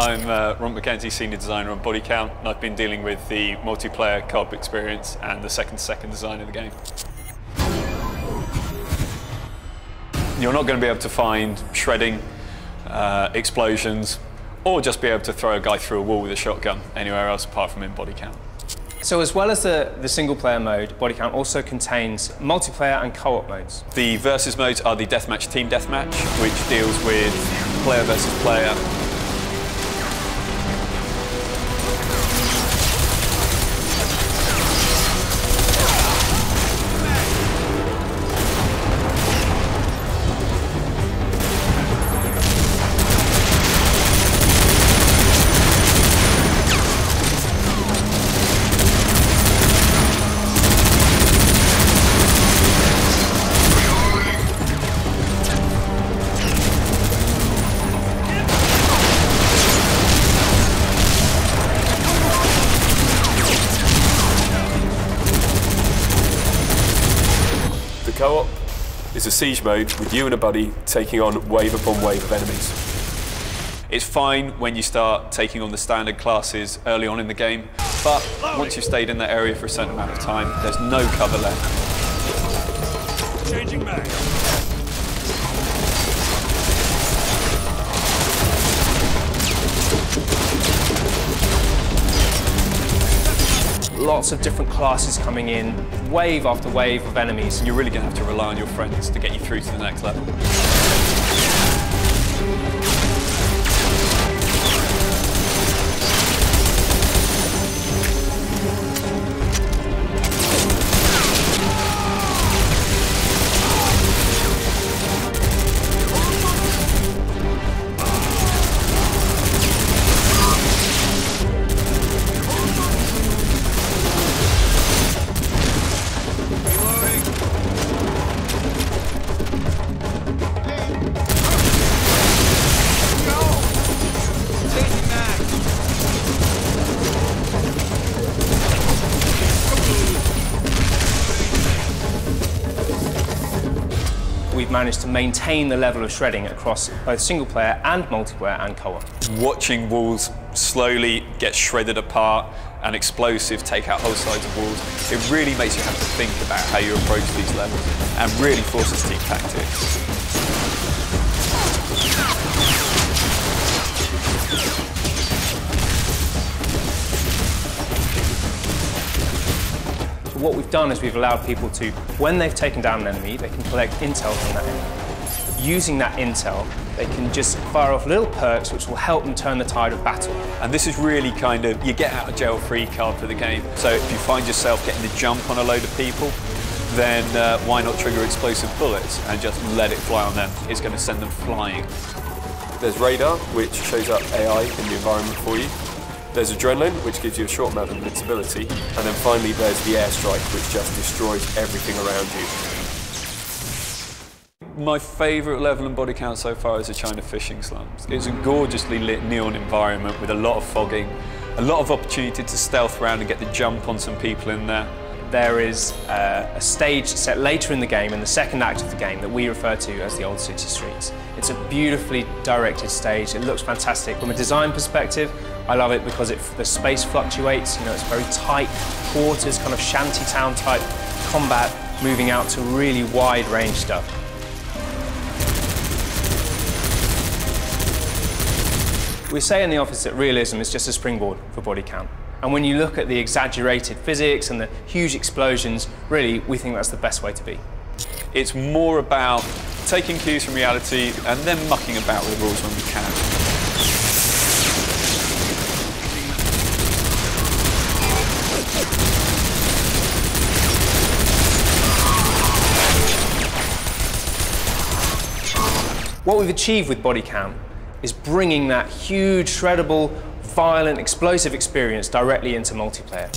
I'm Ron McKenzie, Senior Designer on Bodycount, and I've been dealing with the multiplayer co-op experience and the second-to-second design of the game. You're not going to be able to find shredding, explosions, or just be able to throw a guy through a wall with a shotgun anywhere else apart from in Bodycount. So as well as the single-player mode, Bodycount also contains multiplayer and co-op modes. The versus modes are the deathmatch, team deathmatch, which deals with player versus player. The co-op is a siege mode with you and a buddy taking on wave upon wave of enemies. It's fine when you start taking on the standard classes early on in the game, but once you've stayed in that area for a certain amount of time, there's no cover left. Changing mag. Lots of different classes coming in, wave after wave of enemies. You're really going to have to rely on your friends to get you through to the next level. We've managed to maintain the level of shredding across both single player and multiplayer and co-op. Watching walls slowly get shredded apart and explosives take out whole sides of walls, it really makes you have to think about how you approach these levels and really forces team tactics. What we've done is we've allowed people to, when they've taken down an enemy, they can collect intel from that enemy. Using that intel, they can just fire off little perks which will help them turn the tide of battle. And this is really kind of, you get out of jail free card for the game. So if you find yourself getting the jump on a load of people, then why not trigger explosive bullets and just let it fly on them? It's going to send them flying. There's radar, which shows up AI in the environment for you. There's adrenaline, which gives you a short amount of invincibility. And then finally there's the airstrike, which just destroys everything around you. My favourite level in Bodycount so far is the China fishing slums. It's a gorgeously lit neon environment with a lot of fogging, a lot of opportunity to stealth around and get the jump on some people in there. There is a stage set later in the game, in the second act of the game, that we refer to as the Old City Streets. It's a beautifully directed stage. It looks fantastic. From a design perspective, I love it because the space fluctuates. You know, it's very tight quarters, kind of shantytown type combat, moving out to really wide range stuff. We say in the office that realism is just a springboard for Bodycount. And when you look at the exaggerated physics and the huge explosions, really, we think that's the best way to be. It's more about taking cues from reality and then mucking about with the rules when we can. What we've achieved with Bodycount is bringing that huge, shreddable, violent, explosive experience directly into multiplayer.